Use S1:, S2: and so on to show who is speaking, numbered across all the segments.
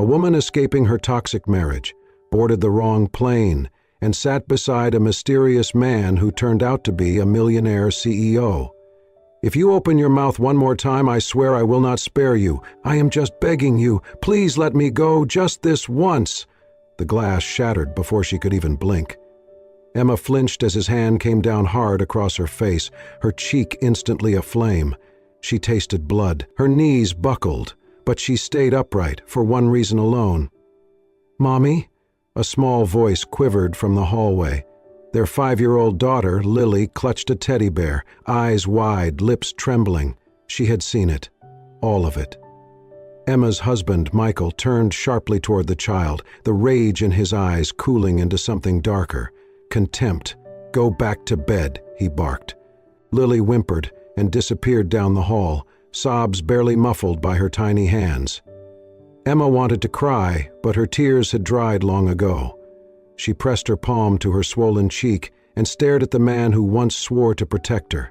S1: A woman escaping her toxic marriage, boarded the wrong plane, and sat beside a mysterious man who turned out to be a millionaire CEO. "If you open your mouth one more time, I swear I will not spare you. I am just begging you. Please let me go just this once." The glass shattered before she could even blink. Emma flinched as his hand came down hard across her face, her cheek instantly aflame. She tasted blood. Her knees buckled, but she stayed upright for one reason alone. "Mommy?" A small voice quivered from the hallway. Their 5-year-old daughter, Lily, clutched a teddy bear, eyes wide, lips trembling. She had seen it. All of it. Emma's husband, Michael, turned sharply toward the child, the rage in his eyes cooling into something darker. Contempt. "Go back to bed," he barked. Lily whimpered and disappeared down the hall, sobs barely muffled by her tiny hands. Emma wanted to cry, but her tears had dried long ago. She pressed her palm to her swollen cheek and stared at the man who once swore to protect her.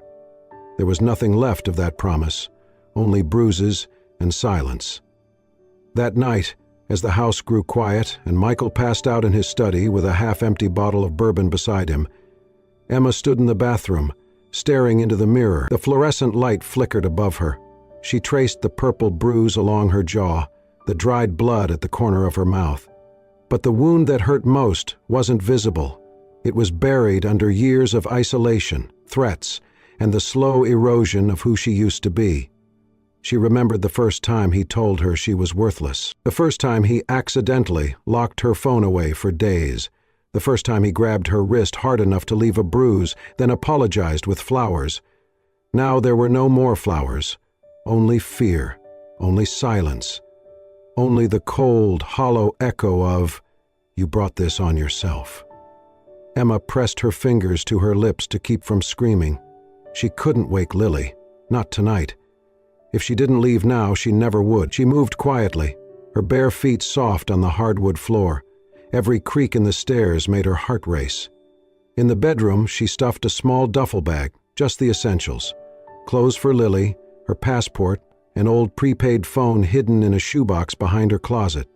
S1: There was nothing left of that promise, only bruises and silence. That night, as the house grew quiet and Michael passed out in his study with a half-empty bottle of bourbon beside him, Emma stood in the bathroom, staring into the mirror. The fluorescent light flickered above her. She traced the purple bruise along her jaw, the dried blood at the corner of her mouth. But the wound that hurt most wasn't visible. It was buried under years of isolation, threats, and the slow erosion of who she used to be. She remembered the first time he told her she was worthless. The first time he accidentally locked her phone away for days. The first time he grabbed her wrist hard enough to leave a bruise, then apologized with flowers. Now there were no more flowers. Only fear. Only silence. Only the cold, hollow echo of, "You brought this on yourself." Emma pressed her fingers to her lips to keep from screaming. She couldn't wake Lily. Not tonight. If she didn't leave now, she never would. She moved quietly, her bare feet soft on the hardwood floor. Every creak in the stairs made her heart race. In the bedroom, she stuffed a small duffel bag, just the essentials. Clothes for Lily, her passport, an old prepaid phone hidden in a shoebox behind her closet.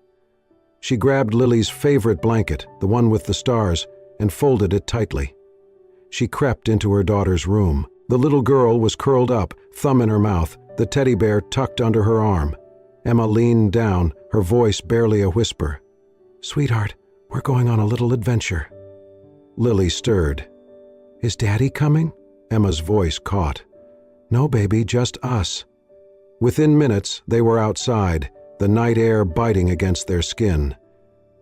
S1: She grabbed Lily's favorite blanket, the one with the stars, and folded it tightly. She crept into her daughter's room. The little girl was curled up, thumb in her mouth, the teddy bear tucked under her arm. Emma leaned down, her voice barely a whisper. "Sweetheart, we're going on a little adventure." Lily stirred. "Is Daddy coming?" Emma's voice caught. "No, baby, just us." Within minutes, they were outside, the night air biting against their skin.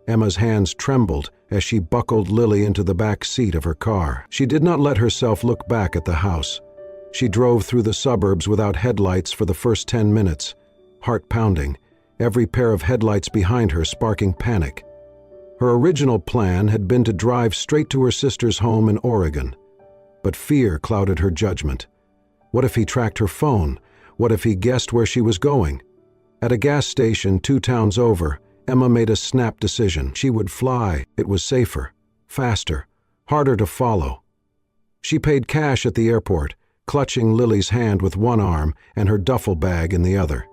S1: Emma's hands trembled as she buckled Lily into the back seat of her car. She did not let herself look back at the house. She drove through the suburbs without headlights for the first 10 minutes, heart pounding, every pair of headlights behind her sparking panic. Her original plan had been to drive straight to her sister's home in Oregon. But fear clouded her judgment. What if he tracked her phone? What if he guessed where she was going? At a gas station 2 towns over, Emma made a snap decision. She would fly. It was safer, faster, harder to follow. She paid cash at the airport, clutching Lily's hand with one arm and her duffel bag in the other.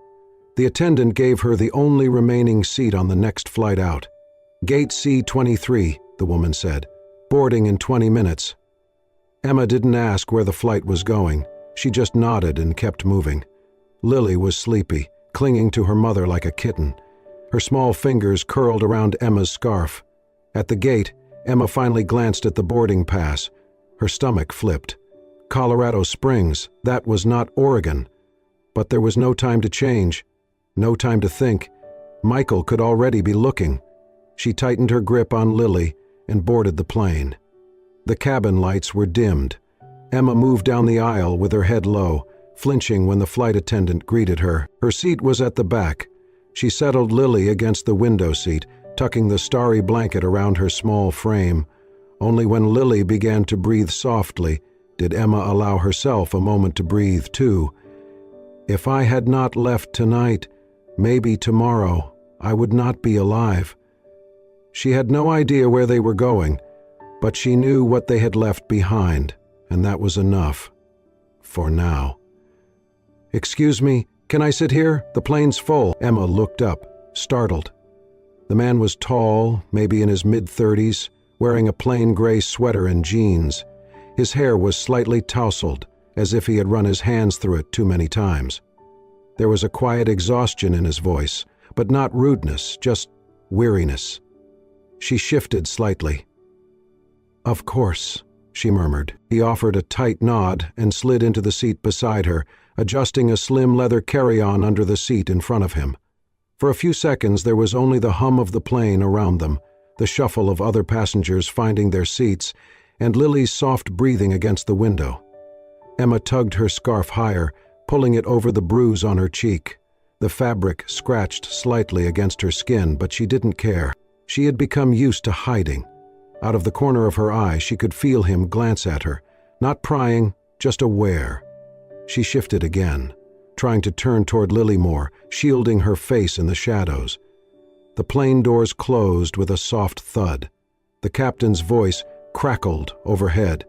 S1: The attendant gave her the only remaining seat on the next flight out. "Gate C-23, the woman said. "Boarding in 20 minutes. Emma didn't ask where the flight was going. She just nodded and kept moving. Lily was sleepy, clinging to her mother like a kitten. Her small fingers curled around Emma's scarf. At the gate, Emma finally glanced at the boarding pass. Her stomach flipped. Colorado Springs, that was not Oregon. But there was no time to change, no time to think. Michael could already be looking. She tightened her grip on Lily and boarded the plane. The cabin lights were dimmed. Emma moved down the aisle with her head low, flinching when the flight attendant greeted her. Her seat was at the back. She settled Lily against the window seat, tucking the starry blanket around her small frame. Only when Lily began to breathe softly did Emma allow herself a moment to breathe too. If I had not left tonight, maybe tomorrow, I would not be alive. She had no idea where they were going, but she knew what they had left behind, and that was enough. For now. "Excuse me, can I sit here? The plane's full." Emma looked up, startled. The man was tall, maybe in his mid-30s, wearing a plain gray sweater and jeans. His hair was slightly tousled, as if he had run his hands through it too many times. There was a quiet exhaustion in his voice, but not rudeness, just weariness. She shifted slightly. "Of course," she murmured. He offered a tight nod and slid into the seat beside her, adjusting a slim leather carry-on under the seat in front of him. For a few seconds there was only the hum of the plane around them, the shuffle of other passengers finding their seats, and Lily's soft breathing against the window. Emma tugged her scarf higher, pulling it over the bruise on her cheek. The fabric scratched slightly against her skin, but she didn't care. She had become used to hiding. Out of the corner of her eye, she could feel him glance at her, not prying, just aware. She shifted again, trying to turn toward Lily more, shielding her face in the shadows. The plane doors closed with a soft thud. The captain's voice crackled overhead.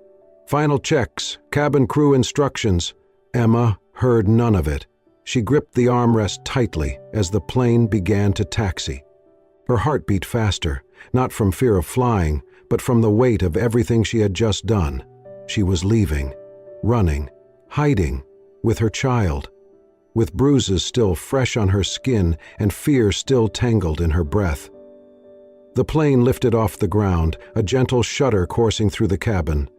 S1: "Final checks, cabin crew instructions." Emma heard none of it. She gripped the armrest tightly as the plane began to taxi. Her heart beat faster, not from fear of flying, but from the weight of everything she had just done. She was leaving, running, hiding, with her child, with bruises still fresh on her skin and fear still tangled in her breath. The plane lifted off the ground, a gentle shudder coursing through the cabin.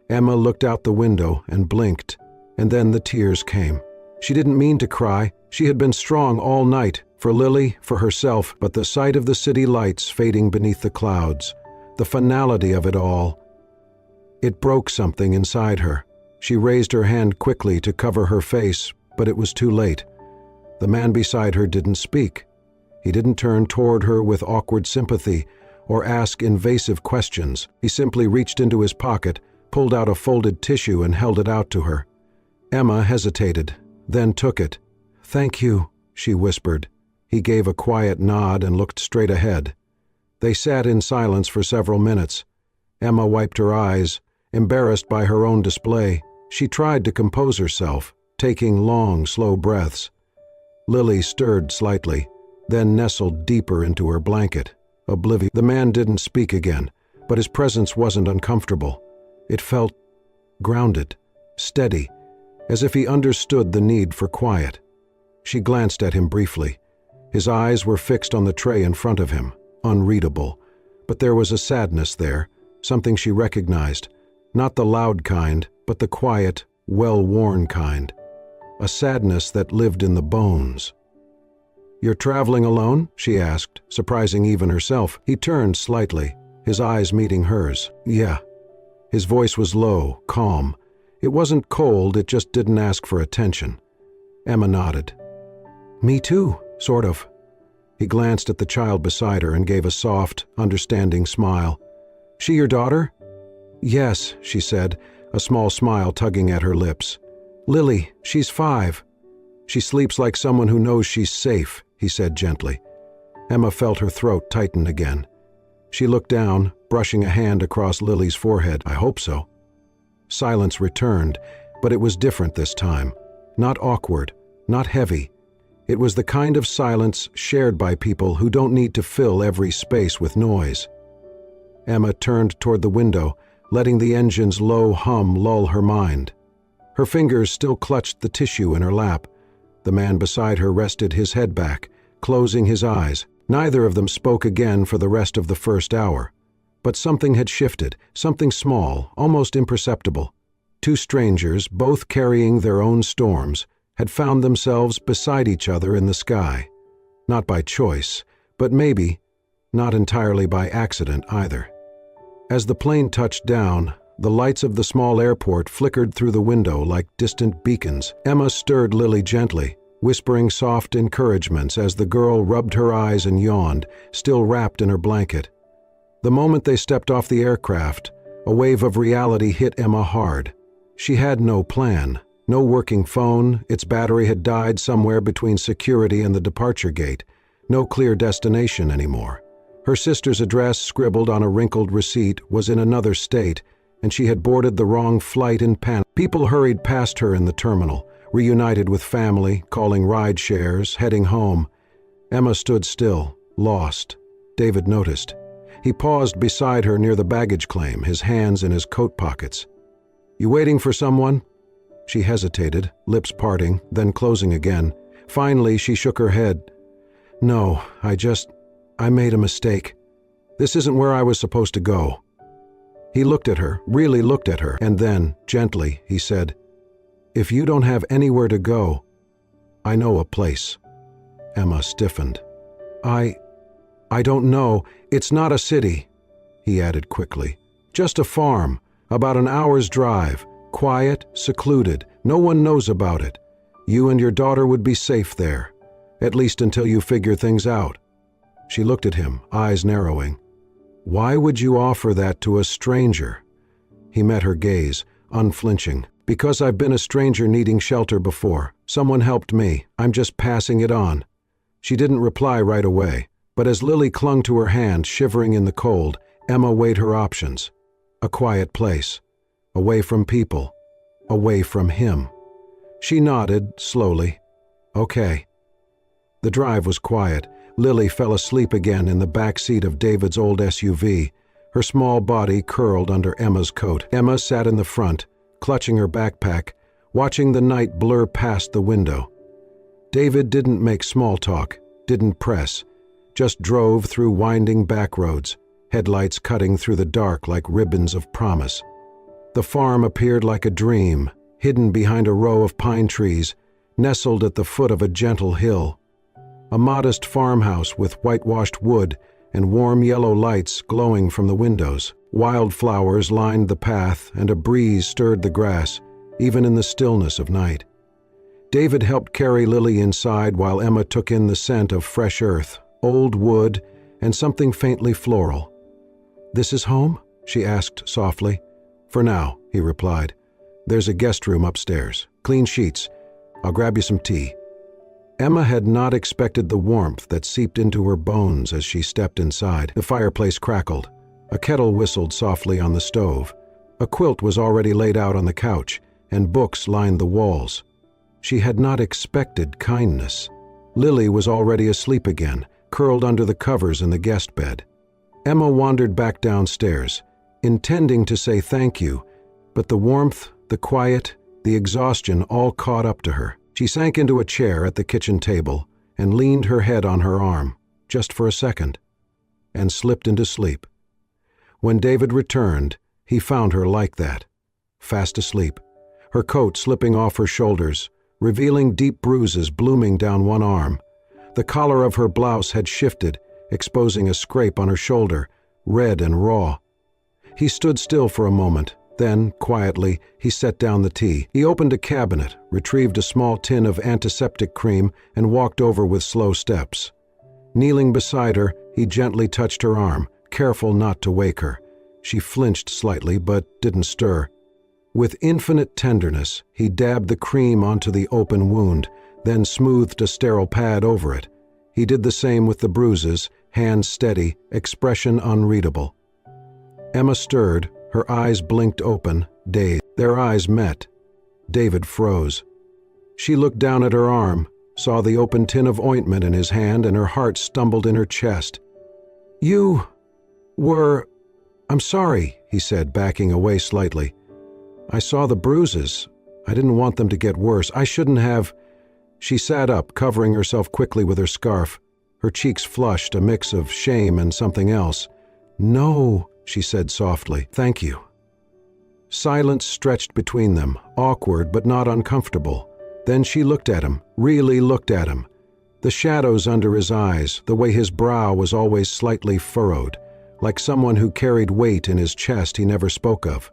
S1: Emma looked out the window and blinked, and then the tears came. She didn't mean to cry. She had been strong all night, for Lily, for herself, but the sight of the city lights fading beneath the clouds, the finality of it all, it broke something inside her. She raised her hand quickly to cover her face, but it was too late. The man beside her didn't speak. He didn't turn toward her with awkward sympathy or ask invasive questions. He simply reached into his pocket, pulled out a folded tissue and held it out to her. Emma hesitated, then took it. "Thank you," she whispered. He gave a quiet nod and looked straight ahead. They sat in silence for several minutes. Emma wiped her eyes, embarrassed by her own display. She tried to compose herself, taking long, slow breaths. Lily stirred slightly, then nestled deeper into her blanket, oblivious. The man didn't speak again, but his presence wasn't uncomfortable. It felt grounded, steady, as if he understood the need for quiet. She glanced at him briefly. His eyes were fixed on the tray in front of him, unreadable, but there was a sadness there, something she recognized, not the loud kind, but the quiet, well-worn kind, a sadness that lived in the bones. "You're traveling alone?" she asked, surprising even herself. He turned slightly, his eyes meeting hers. "Yeah." His voice was low, calm. It wasn't cold, it just didn't ask for attention. Emma nodded. "Me too, sort of." He glanced at the child beside her and gave a soft, understanding smile. "She your daughter?" "Yes," she said, a small smile tugging at her lips. "Lily, she's 5. She sleeps like someone who knows she's safe," he said gently. Emma felt her throat tighten again. She looked down, brushing a hand across Lily's forehead. "I hope so." Silence returned, but it was different this time. Not awkward, not heavy. It was the kind of silence shared by people who don't need to fill every space with noise. Emma turned toward the window, letting the engine's low hum lull her mind. Her fingers still clutched the tissue in her lap. The man beside her rested his head back, closing his eyes. Neither of them spoke again for the rest of the first hour. But something had shifted, something small, almost imperceptible. Two strangers, both carrying their own storms, had found themselves beside each other in the sky. Not by choice, but maybe not entirely by accident either. As the plane touched down, the lights of the small airport flickered through the window like distant beacons. Emma stirred Lily gently, whispering soft encouragements as the girl rubbed her eyes and yawned, still wrapped in her blanket. The moment they stepped off the aircraft, a wave of reality hit Emma hard. She had no plan, no working phone, its battery had died somewhere between security and the departure gate, no clear destination anymore. Her sister's address, scribbled on a wrinkled receipt, was in another state, and she had boarded the wrong flight in panic. People hurried past her in the terminal, reunited with family, calling ride shares, heading home. Emma stood still, lost. David noticed. He paused beside her near the baggage claim, his hands in his coat pockets. "You waiting for someone?" She hesitated, lips parting, then closing again. Finally, she shook her head. "No, I made a mistake. This isn't where I was supposed to go." He looked at her, really looked at her, and then, gently, he said, "If you don't have anywhere to go, I know a place." Emma stiffened. I don't know. It's not a city," he added quickly. "Just a farm, about an hour's drive, quiet, secluded, no one knows about it. You and your daughter would be safe there, at least until you figure things out." She looked at him, eyes narrowing. "Why would you offer that to a stranger?" He met her gaze, unflinching. "Because I've been a stranger needing shelter before. Someone helped me. I'm just passing it on." She didn't reply right away, but as Lily clung to her hand, shivering in the cold, Emma weighed her options. A quiet place. Away from people. Away from him. She nodded, slowly. "Okay." The drive was quiet. Lily fell asleep again in the back seat of David's old SUV, her small body curled under Emma's coat. Emma sat in the front, clutching her backpack, watching the night blur past the window. David didn't make small talk, didn't press, just drove through winding back roads, headlights cutting through the dark like ribbons of promise. The farm appeared like a dream, hidden behind a row of pine trees, nestled at the foot of a gentle hill. A modest farmhouse with whitewashed wood and warm yellow lights glowing from the windows. Wildflowers lined the path and a breeze stirred the grass, even in the stillness of night. David helped carry Lily inside while Emma took in the scent of fresh earth, old wood, and something faintly floral. "This is home?" she asked softly. "For now," he replied. "There's a guest room upstairs. Clean sheets. I'll grab you some tea." Emma had not expected the warmth that seeped into her bones as she stepped inside. The fireplace crackled. A kettle whistled softly on the stove. A quilt was already laid out on the couch, and books lined the walls. She had not expected kindness. Lily was already asleep again, curled under the covers in the guest bed. Emma wandered back downstairs, intending to say thank you, but the warmth, the quiet, the exhaustion all caught up to her. She sank into a chair at the kitchen table and leaned her head on her arm, just for a second, and slipped into sleep. When David returned, he found her like that, fast asleep, her coat slipping off her shoulders, revealing deep bruises blooming down one arm. The collar of her blouse had shifted, exposing a scrape on her shoulder, red and raw. He stood still for a moment. Then, quietly, he set down the tea. He opened a cabinet, retrieved a small tin of antiseptic cream, and walked over with slow steps. Kneeling beside her, he gently touched her arm, careful not to wake her. She flinched slightly, but didn't stir. With infinite tenderness, he dabbed the cream onto the open wound, then smoothed a sterile pad over it. He did the same with the bruises, hands steady, expression unreadable. Emma stirred, her eyes blinked open, dazed. Their eyes met. David froze. She looked down at her arm, saw the open tin of ointment in his hand, and her heart stumbled in her chest. "You were... I'm sorry," he said, backing away slightly. "I saw the bruises. I didn't want them to get worse. I shouldn't have..." She sat up, covering herself quickly with her scarf. Her cheeks flushed, a mix of shame and something else. "No," she said softly. "Thank you." Silence stretched between them, awkward but not uncomfortable. Then she looked at him, really looked at him. The shadows under his eyes, the way his brow was always slightly furrowed, like someone who carried weight in his chest he never spoke of.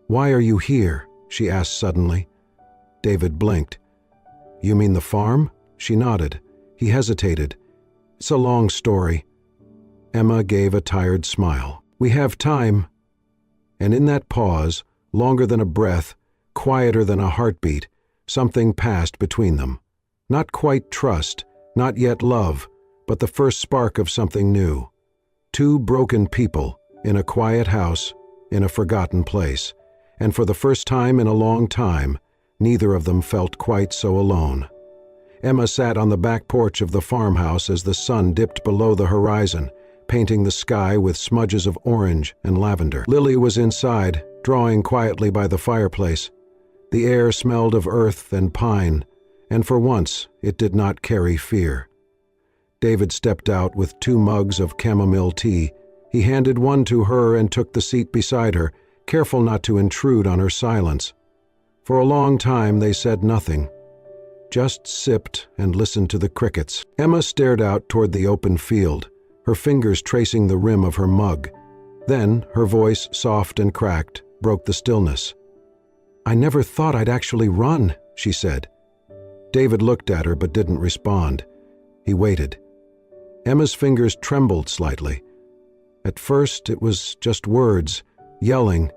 S1: "Why are you here?" she asked suddenly. David blinked. "You mean the farm?" She nodded. He hesitated. "It's a long story." Emma gave a tired smile. "We have time." And in that pause, longer than a breath, quieter than a heartbeat, something passed between them. Not quite trust, not yet love, but the first spark of something new. Two broken people, in a quiet house, in a forgotten place, and for the first time in a long time, neither of them felt quite so alone. Emma sat on the back porch of the farmhouse as the sun dipped below the horizon, painting the sky with smudges of orange and lavender. Lily was inside, drawing quietly by the fireplace. The air smelled of earth and pine, and for once it did not carry fear. David stepped out with 2 mugs of chamomile tea. He handed one to her and took the seat beside her, careful not to intrude on her silence. For a long time they said nothing, just sipped and listened to the crickets. Emma stared out toward the open field, her fingers tracing the rim of her mug. Then her voice, soft and cracked, broke the stillness. "I never thought I'd actually run," she said. David looked at her but didn't respond. He waited. Emma's fingers trembled slightly. At first it was just words, yelling,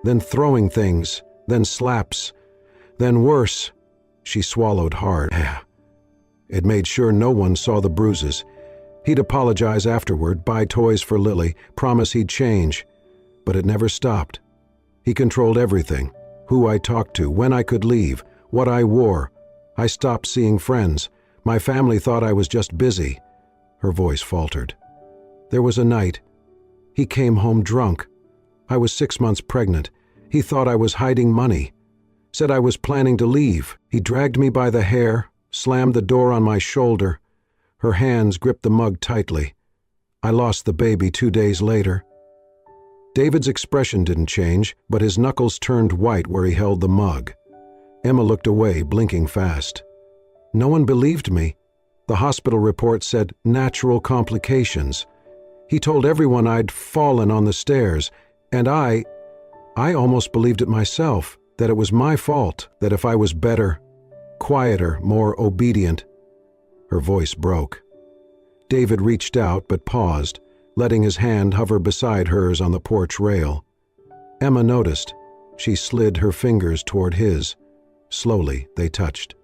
S1: then throwing things, then slaps, then worse. She swallowed hard. It made sure no one saw the bruises. He'd apologize afterward, buy toys for Lily, promise he'd change. But it never stopped. He controlled everything, who I talked to, when I could leave, what I wore. I stopped seeing friends. My family thought I was just busy. Her voice faltered. There was a night. He came home drunk. I was 6 months pregnant. He thought I was hiding money. Said I was planning to leave. He dragged me by the hair, slammed the door on my shoulder. Her hands gripped the mug tightly. I lost the baby 2 days later. David's expression didn't change, but his knuckles turned white where he held the mug. Emma looked away, blinking fast. No one believed me. The hospital report said natural complications. He told everyone I'd fallen on the stairs, and I almost believed it myself, that it was my fault, that if I was better, quieter, more obedient. Her voice broke. David reached out but paused, letting his hand hover beside hers on the porch rail. Emma noticed. She slid her fingers toward his. Slowly, they touched.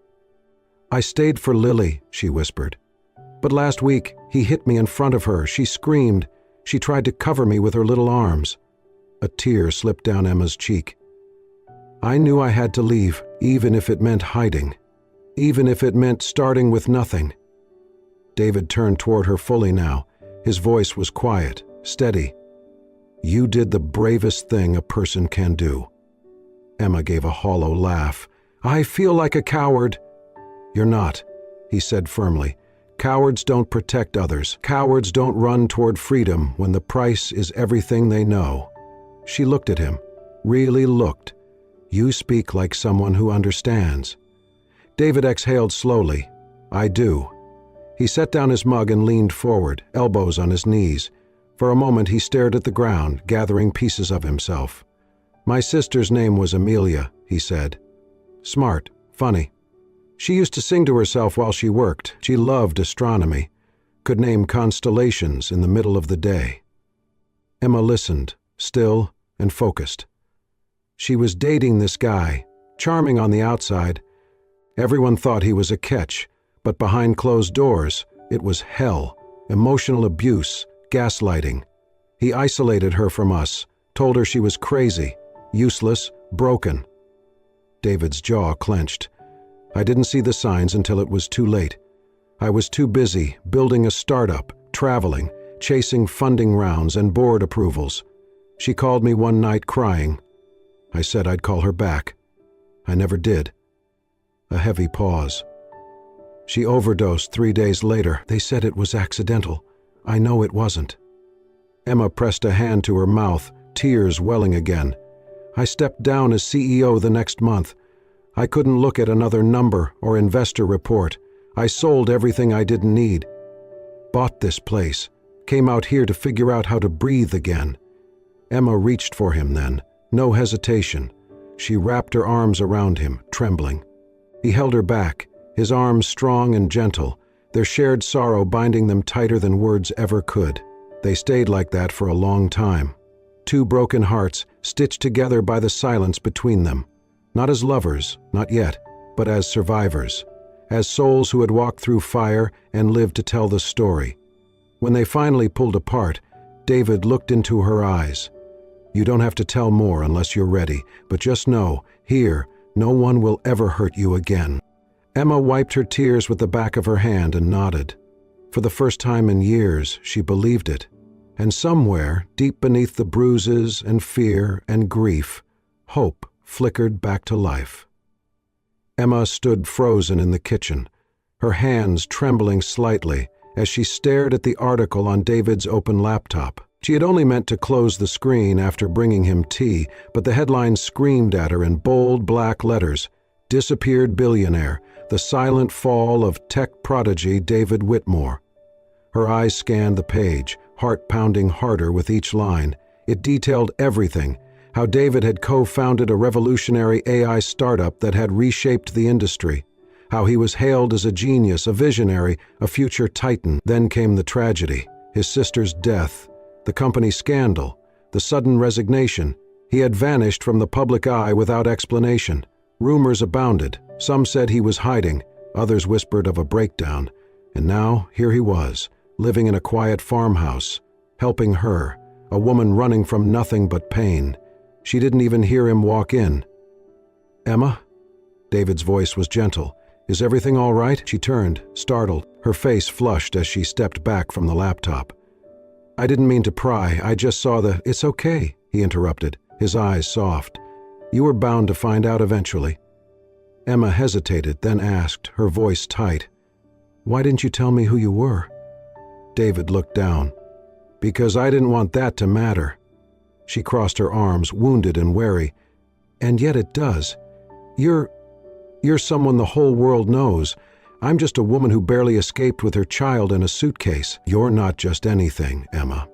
S1: "I stayed for Lily," she whispered. "But last week, he hit me in front of her. She screamed. She tried to cover me with her little arms." A tear slipped down Emma's cheek. "I knew I had to leave, even if it meant hiding. Even if it meant starting with nothing." David turned toward her fully now. His voice was quiet, steady. "You did the bravest thing a person can do." Emma gave a hollow laugh. "I feel like a coward." "You're not," he said firmly. "Cowards don't protect others. Cowards don't run toward freedom when the price is everything they know." She looked at him, really looked. "You speak like someone who understands." David exhaled slowly. "I do." He set down his mug and leaned forward, elbows on his knees. For a moment he stared at the ground, gathering pieces of himself. "My sister's name was Amelia," he said. "Smart, funny. She used to sing to herself while she worked. She loved astronomy. Could name constellations in the middle of the day." Emma listened, still and focused. She was dating this guy, charming on the outside. Everyone thought he was a catch, but behind closed doors, it was hell, emotional abuse, gaslighting. He isolated her from us, told her she was crazy, useless, broken. David's jaw clenched. I didn't see the signs until it was too late. I was too busy building a startup, traveling, chasing funding rounds and board approvals. She called me one night crying. I said I'd call her back. I never did. A heavy pause. She overdosed 3 days later. They said it was accidental. I know it wasn't. Emma pressed a hand to her mouth, tears welling again. I stepped down as CEO the next month. I couldn't look at another number or investor report. I sold everything I didn't need. Bought this place. Came out here to figure out how to breathe again. Emma reached for him then. No hesitation. She wrapped her arms around him, trembling. He held her back, his arms strong and gentle, their shared sorrow binding them tighter than words ever could. They stayed like that for a long time. Two broken hearts, stitched together by the silence between them. Not as lovers, not yet, but as survivors. As souls who had walked through fire and lived to tell the story. When they finally pulled apart, David looked into her eyes. You don't have to tell more unless you're ready, but just know, here, no one will ever hurt you again. Emma wiped her tears with the back of her hand and nodded. For the first time in years, she believed it. And somewhere, deep beneath the bruises and fear and grief, hope flickered back to life. Emma stood frozen in the kitchen, her hands trembling slightly as she stared at the article on David's open laptop. She had only meant to close the screen after bringing him tea, but the headline screamed at her in bold black letters, "Disappeared Billionaire, the Silent Fall of Tech Prodigy David Whitmore." Her eyes scanned the page, heart pounding harder with each line. It detailed everything: how David had co-founded a revolutionary AI startup that had reshaped the industry, how he was hailed as a genius, a visionary, a future titan. Then came the tragedy: his sister's death, the company scandal, the sudden resignation. He had vanished from the public eye without explanation. Rumors abounded. Some said he was hiding, others whispered of a breakdown. And now, here he was, living in a quiet farmhouse, helping her, a woman running from nothing but pain. She didn't even hear him walk in. "Emma?" David's voice was gentle. "Is everything all right?" She turned, startled, her face flushed as she stepped back from the laptop. "I didn't mean to pry, I just saw the—" "It's okay," he interrupted, his eyes soft. "You were bound to find out eventually." Emma hesitated, then asked, her voice tight, "Why didn't you tell me who you were?" David looked down. "Because I didn't want that to matter." She crossed her arms, wounded and wary. "And yet it does. You're someone the whole world knows. I'm just a woman who barely escaped with her child in a suitcase." "You're not just anything, Emma."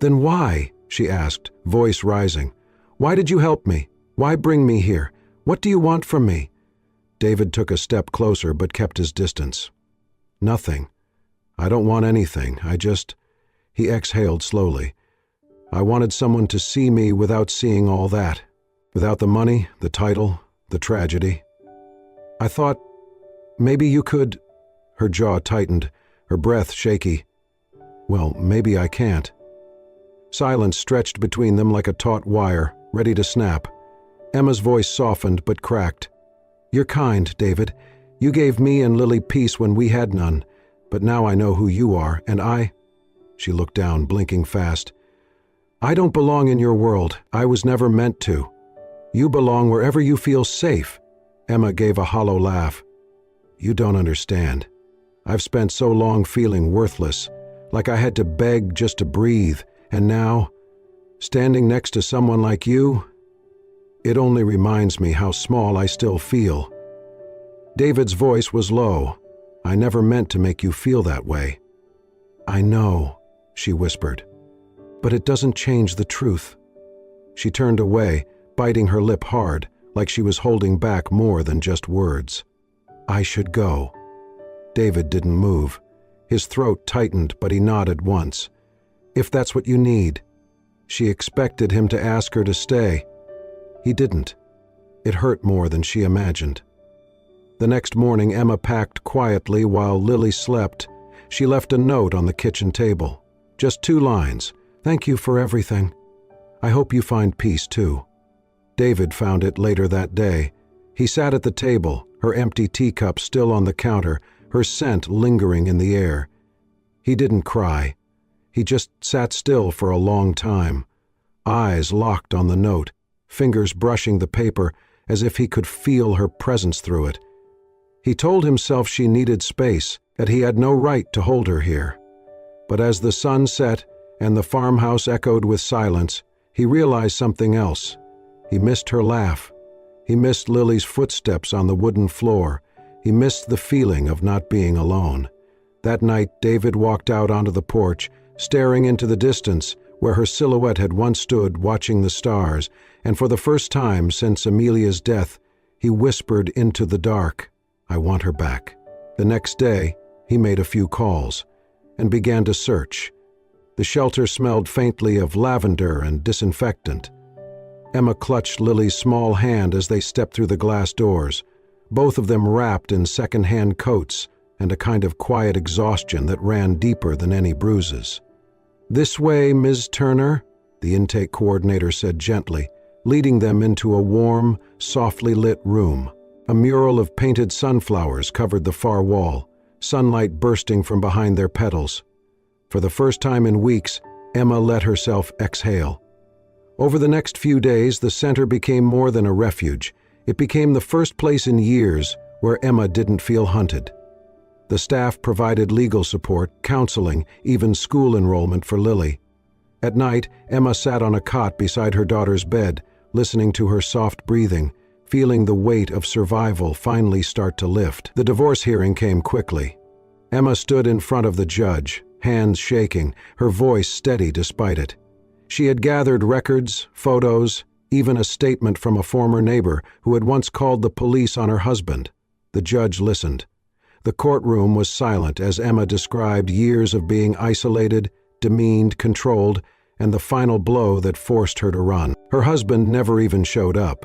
S1: "Then why?" she asked, voice rising. "Why did you help me? Why bring me here? What do you want from me?" David took a step closer but kept his distance. "Nothing. I don't want anything. I just—" He exhaled slowly. "I wanted someone to see me without seeing all that. Without the money, the title, the tragedy. I thought, maybe you could—" Her jaw tightened, her breath shaky. "Well, maybe I can't." Silence stretched between them like a taut wire, ready to snap. Emma's voice softened but cracked. "You're kind, David. You gave me and Lily peace when we had none. But now I know who you are, and I—" She looked down, blinking fast. "I don't belong in your world. I was never meant to. You belong wherever you feel safe." Emma gave a hollow laugh. "You don't understand. I've spent so long feeling worthless, like I had to beg just to breathe, and now, standing next to someone like you, it only reminds me how small I still feel." David's voice was low. "I never meant to make you feel that way." "I know," she whispered. "But it doesn't change the truth." She turned away, biting her lip hard, like she was holding back more than just words. "I should go." David didn't move. His throat tightened, but he nodded once. "If that's what you need." She expected him to ask her to stay. He didn't. It hurt more than she imagined. The next morning, Emma packed quietly while Lily slept. She left a note on the kitchen table. Just 2 lines. "Thank you for everything. I hope you find peace too." David found it later that day. He sat at the table, her empty teacup still on the counter, her scent lingering in the air. He didn't cry. He just sat still for a long time, eyes locked on the note, fingers brushing the paper as if he could feel her presence through it. He told himself she needed space, that he had no right to hold her here. But as the sun set and the farmhouse echoed with silence, he realized something else. He missed her laugh. He missed Lily's footsteps on the wooden floor. He missed the feeling of not being alone. That night, David walked out onto the porch, staring into the distance where her silhouette had once stood watching the stars, and for the first time since Amelia's death, he whispered into the dark, "I want her back." The next day, he made a few calls and began to search. The shelter smelled faintly of lavender and disinfectant. Emma clutched Lily's small hand as they stepped through the glass doors, both of them wrapped in second-hand coats and a kind of quiet exhaustion that ran deeper than any bruises. "This way, Ms. Turner," the intake coordinator said gently, leading them into a warm, softly lit room. A mural of painted sunflowers covered the far wall, sunlight bursting from behind their petals. For the first time in weeks, Emma let herself exhale. Over the next few days, the center became more than a refuge. It became the first place in years where Emma didn't feel hunted. The staff provided legal support, counseling, even school enrollment for Lily. At night, Emma sat on a cot beside her daughter's bed, listening to her soft breathing, feeling the weight of survival finally start to lift. The divorce hearing came quickly. Emma stood in front of the judge, hands shaking, her voice steady despite it. She had gathered records, photos, even a statement from a former neighbor who had once called the police on her husband. The judge listened. The courtroom was silent as Emma described years of being isolated, demeaned, controlled, and the final blow that forced her to run. Her husband never even showed up.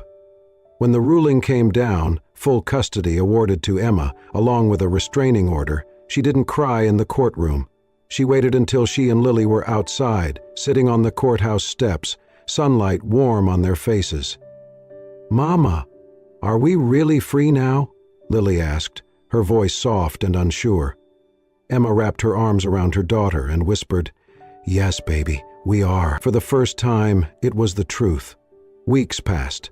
S1: When the ruling came down, full custody awarded to Emma, along with a restraining order, she didn't cry in the courtroom. She waited until she and Lily were outside, sitting on the courthouse steps, sunlight warm on their faces. "Mama, are we really free now?" Lily asked, her voice soft and unsure. Emma wrapped her arms around her daughter and whispered, "Yes, baby, we are." For the first time, it was the truth. Weeks passed.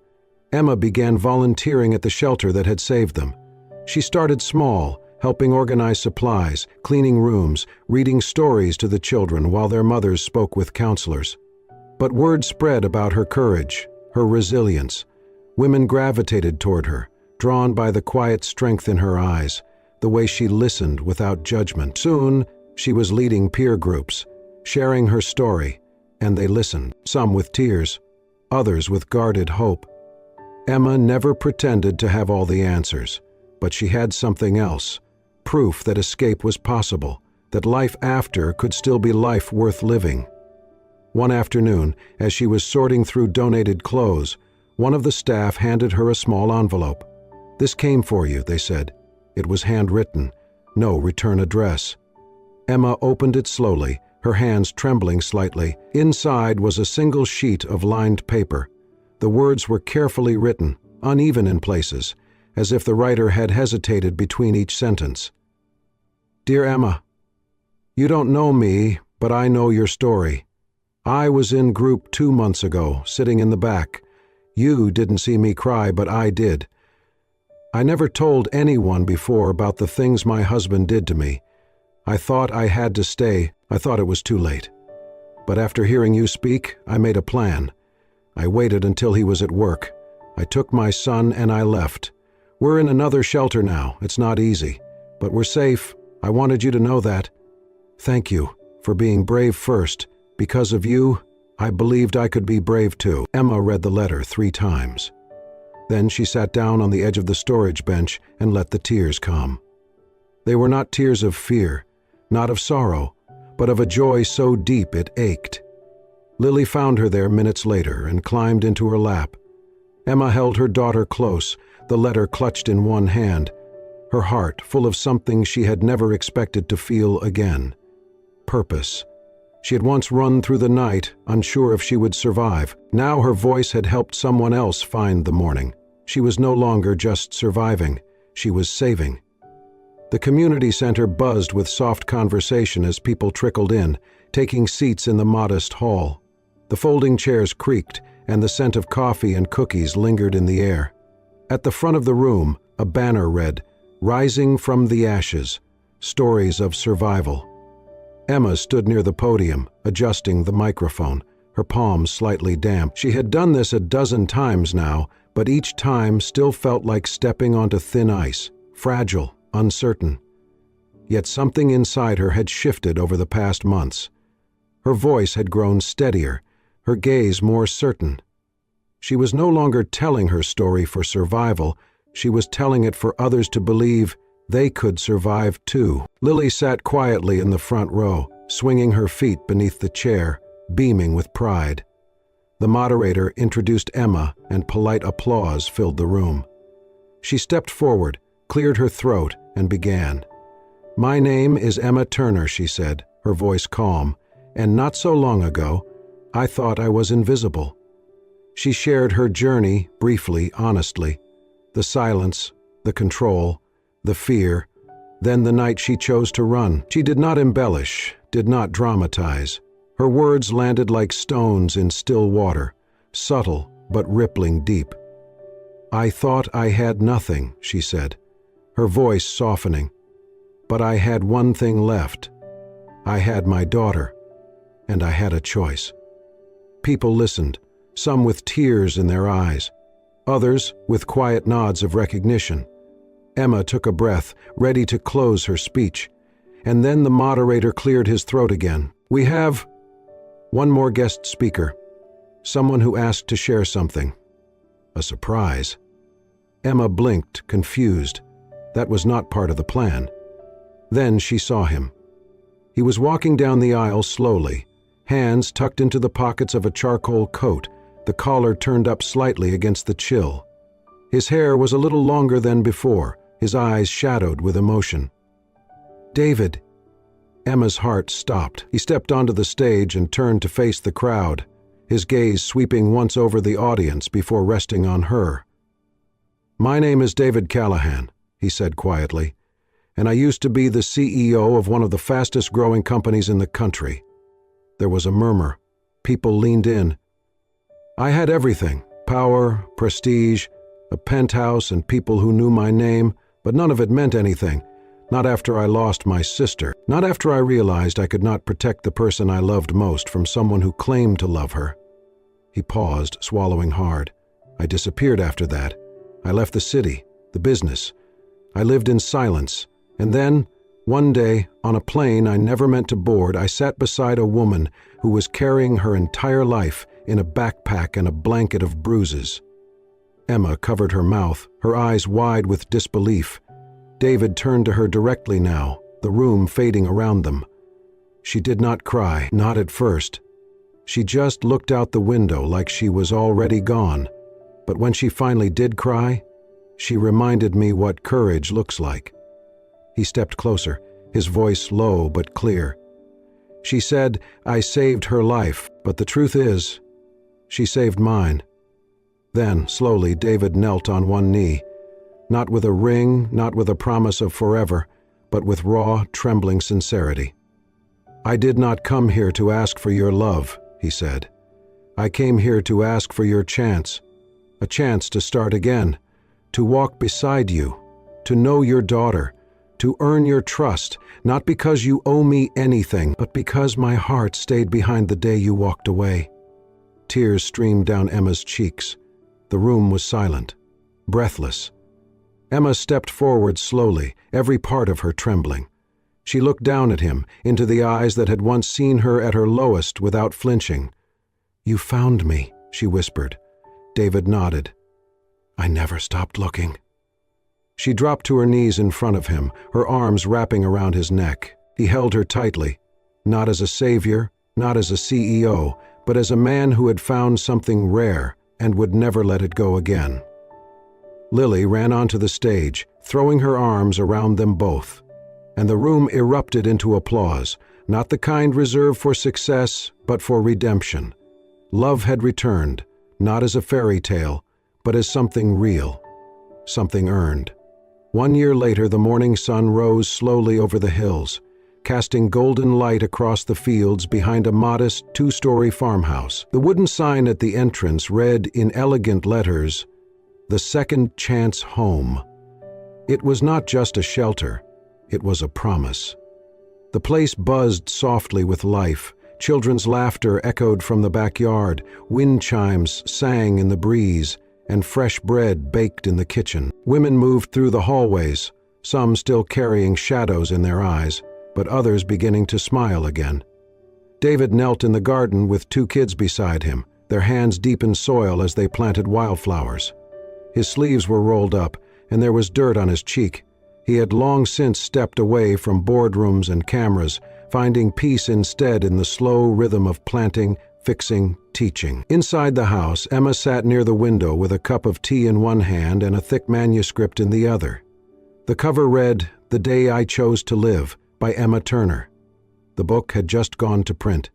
S1: Emma began volunteering at the shelter that had saved them. She started small, helping organize supplies, cleaning rooms, reading stories to the children while their mothers spoke with counselors. But word spread about her courage, her resilience. Women gravitated toward her, drawn by the quiet strength in her eyes, the way she listened without judgment. Soon, she was leading peer groups, sharing her story, and they listened, some with tears, others with guarded hope. Emma never pretended to have all the answers, but she had something else, proof that escape was possible, that life after could still be life worth living. One afternoon, as she was sorting through donated clothes, one of the staff handed her a small envelope. "This came for you," they said. It was handwritten, no return address. Emma opened it slowly, her hands trembling slightly. Inside was a single sheet of lined paper. The words were carefully written, uneven in places, as if the writer had hesitated between each sentence. "Dear Emma, you don't know me, but I know your story. I was in group 2 months ago, sitting in the back. You didn't see me cry, but I did. I never told anyone before about the things my husband did to me. I thought I had to stay. I thought it was too late. But after hearing you speak, I made a plan. I waited until he was at work. I took my son and I left. We're in another shelter now. It's not easy, but we're safe. I wanted you to know that. Thank you for being brave first. Because of you, I believed I could be brave too." Emma read the letter 3 times. Then she sat down on the edge of the storage bench and let the tears come. They were not tears of fear, not of sorrow, but of a joy so deep it ached. Lily found her there minutes later and climbed into her lap. Emma held her daughter close, the letter clutched in one hand, her heart full of something she had never expected to feel again. Purpose. She had once run through the night, unsure if she would survive. Now her voice had helped someone else find the morning. She was no longer just surviving, she was saving. The community center buzzed with soft conversation as people trickled in, taking seats in the modest hall. The folding chairs creaked, and the scent of coffee and cookies lingered in the air. At the front of the room, a banner read, "Rising from the Ashes, Stories of Survival." Emma stood near the podium, adjusting the microphone, her palms slightly damp. She had done this a dozen times now, but each time still felt like stepping onto thin ice, fragile, uncertain. Yet something inside her had shifted over the past months. Her voice had grown steadier, her gaze more certain. She was no longer telling her story for survival, she was telling it for others to believe they could survive too. Lily sat quietly in the front row, swinging her feet beneath the chair, beaming with pride. The moderator introduced Emma, and polite applause filled the room. She stepped forward, cleared her throat, and began. "My name is Emma Turner," she said, her voice calm, "and not so long ago, I thought I was invisible." She shared her journey, briefly, honestly. The silence, the control, the fear, then the night she chose to run. She did not embellish, did not dramatize. Her words landed like stones in still water, subtle but rippling deep. "I thought I had nothing," she said, her voice softening. "But I had one thing left. I had my daughter, and I had a choice." People listened, some with tears in their eyes, others with quiet nods of recognition. Emma took a breath, ready to close her speech, and then the moderator cleared his throat again. "We have one more guest speaker, someone who asked to share something. A surprise." Emma blinked, confused. That was not part of the plan. Then she saw him. He was walking down the aisle slowly, hands tucked into the pockets of a charcoal coat, the collar turned up slightly against the chill. His hair was a little longer than before, his eyes shadowed with emotion. "David." Emma's heart stopped. He stepped onto the stage and turned to face the crowd, his gaze sweeping once over the audience before resting on her. "My name is David Callahan," he said quietly, "and I used to be the CEO of one of the fastest-growing companies in the country." There was a murmur. People leaned in. "I had everything: power, prestige, a penthouse, and people who knew my name, but none of it meant anything. Not after I lost my sister. Not after I realized I could not protect the person I loved most from someone who claimed to love her." He paused, swallowing hard. "I disappeared after that. I left the city, the business. I lived in silence. And then, one day, on a plane I never meant to board, I sat beside a woman who was carrying her entire life in a backpack and a blanket of bruises." Emma covered her mouth, her eyes wide with disbelief. David turned to her directly now, the room fading around them. She did not cry, not at first. She just looked out the window like she was already gone. But when she finally did cry, she reminded me what courage looks like. He stepped closer, his voice low but clear. She said, "I saved her life, but the truth is, she saved mine." Then, slowly, David knelt on one knee, not with a ring, not with a promise of forever, but with raw, trembling sincerity. "I did not come here to ask for your love," he said. "I came here to ask for your chance, a chance to start again, to walk beside you, to know your daughter, to earn your trust, not because you owe me anything, but because my heart stayed behind the day you walked away." Tears streamed down Emma's cheeks. The room was silent, breathless. Emma stepped forward slowly, every part of her trembling. She looked down at him, into the eyes that had once seen her at her lowest without flinching. "You found me," she whispered. David nodded. "I never stopped looking." She dropped to her knees in front of him, her arms wrapping around his neck. He held her tightly, not as a savior, not as a CEO, but as a man who had found something rare and would never let it go again. Lily ran onto the stage, throwing her arms around them both, and the room erupted into applause, not the kind reserved for success, but for redemption. Love had returned, not as a fairy tale, but as something real, something earned. 1 year later, the morning sun rose slowly over the hills, casting golden light across the fields behind a modest two-story farmhouse. The wooden sign at the entrance read in elegant letters, "The Second Chance Home." It was not just a shelter, it was a promise. The place buzzed softly with life. Children's laughter echoed from the backyard, wind chimes sang in the breeze, and fresh bread baked in the kitchen. Women moved through the hallways, some still carrying shadows in their eyes, but others beginning to smile again. David knelt in the garden with 2 kids beside him, their hands deep in soil as they planted wildflowers. His sleeves were rolled up, and there was dirt on his cheek. He had long since stepped away from boardrooms and cameras, finding peace instead in the slow rhythm of planting, fixing, teaching. Inside the house, Emma sat near the window with a cup of tea in one hand and a thick manuscript in the other. The cover read, "The Day I Chose to Live," by Emma Turner. The book had just gone to print.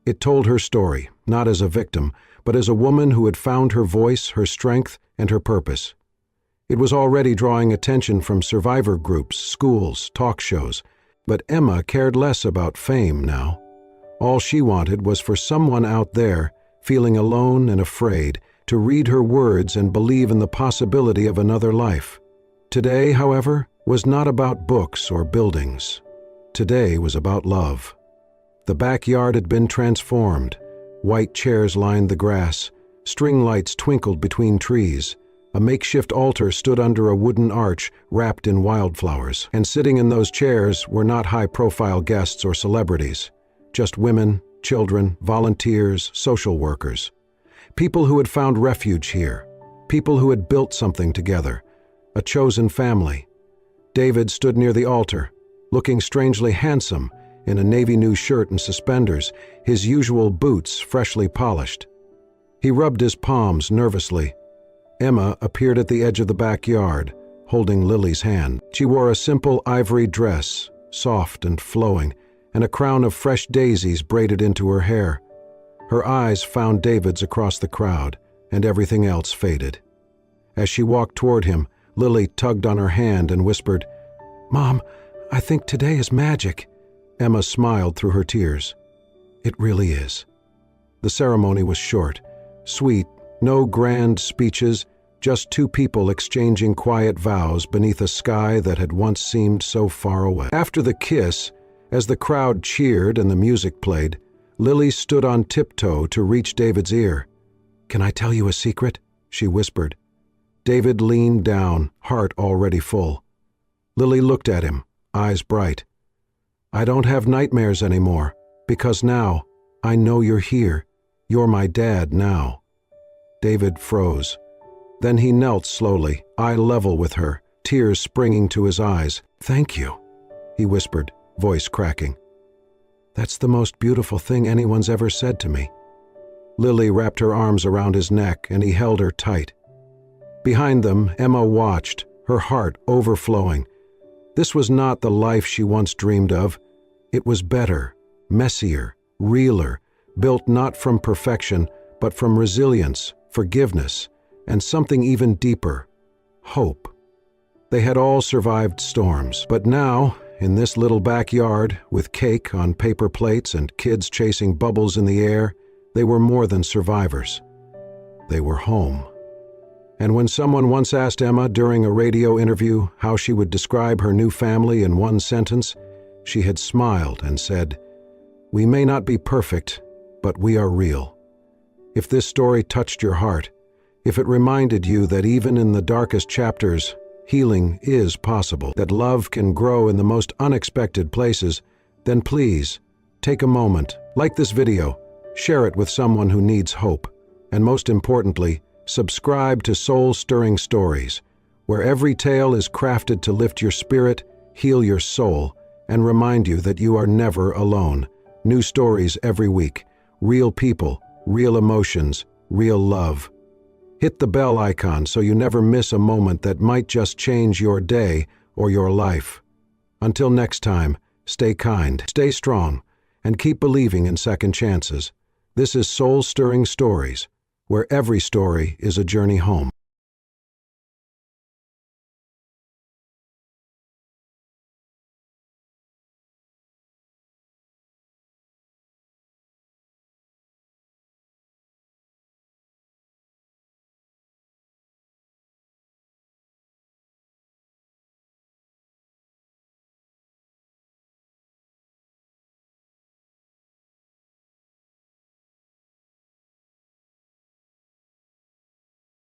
S1: It told her story, not as a victim, but as a woman who had found her voice, her strength, and her purpose. It was already drawing attention from survivor groups, schools, talk shows, but Emma cared less about fame now. All she wanted was for someone out there, feeling alone and afraid, to read her words and believe in the possibility of another life. Today, however, was not about books or buildings. Today was about love. The backyard had been transformed. White chairs lined the grass. String lights twinkled between trees. A makeshift altar stood under a wooden arch wrapped in wildflowers. And sitting in those chairs were not high-profile guests or celebrities. Just women, children, volunteers, social workers. People who had found refuge here. People who had built something together. A chosen family. David stood near the altar, looking strangely handsome in a navy blue shirt and suspenders, his usual boots freshly polished. He rubbed his palms nervously. Emma appeared at the edge of the backyard, holding Lily's hand. She wore a simple ivory dress, soft and flowing, and a crown of fresh daisies braided into her hair. Her eyes found David's across the crowd, and everything else faded. As she walked toward him, Lily tugged on her hand and whispered, "Mom, I think today is magic." Emma smiled through her tears. "It really is." The ceremony was short, sweet, no grand speeches, just two people exchanging quiet vows beneath a sky that had once seemed so far away. After the kiss, as the crowd cheered and the music played, Lily stood on tiptoe to reach David's ear. "Can I tell you a secret?" she whispered. David leaned down, heart already full. Lily looked at him, eyes bright. "I don't have nightmares anymore, because now I know you're here. You're my dad now." David froze. Then he knelt slowly, eye level with her, tears springing to his eyes. "Thank you," he whispered, voice cracking. "That's the most beautiful thing anyone's ever said to me." Lily wrapped her arms around his neck and he held her tight. Behind them, Emma watched, her heart overflowing. This was not the life she once dreamed of. It was better, messier, realer, built not from perfection, but from resilience, forgiveness, and something even deeper, hope. They had all survived storms, but now, in this little backyard, with cake on paper plates and kids chasing bubbles in the air, they were more than survivors. They were home. And when someone once asked Emma during a radio interview how she would describe her new family in one sentence, she had smiled and said, "We may not be perfect, but we are real." If this story touched your heart, if it reminded you that even in the darkest chapters, healing is possible, that love can grow in the most unexpected places, then please, take a moment, like this video, share it with someone who needs hope, and most importantly, subscribe to Soul-Stirring Stories, where every tale is crafted to lift your spirit, heal your soul, and remind you that you are never alone. New stories every week, real people, real emotions, real love. Hit the bell icon so you never miss a moment that might just change your day or your life. Until next time, stay kind, stay strong, and keep believing in second chances. This is Soul-Stirring Stories, where every story is a journey home.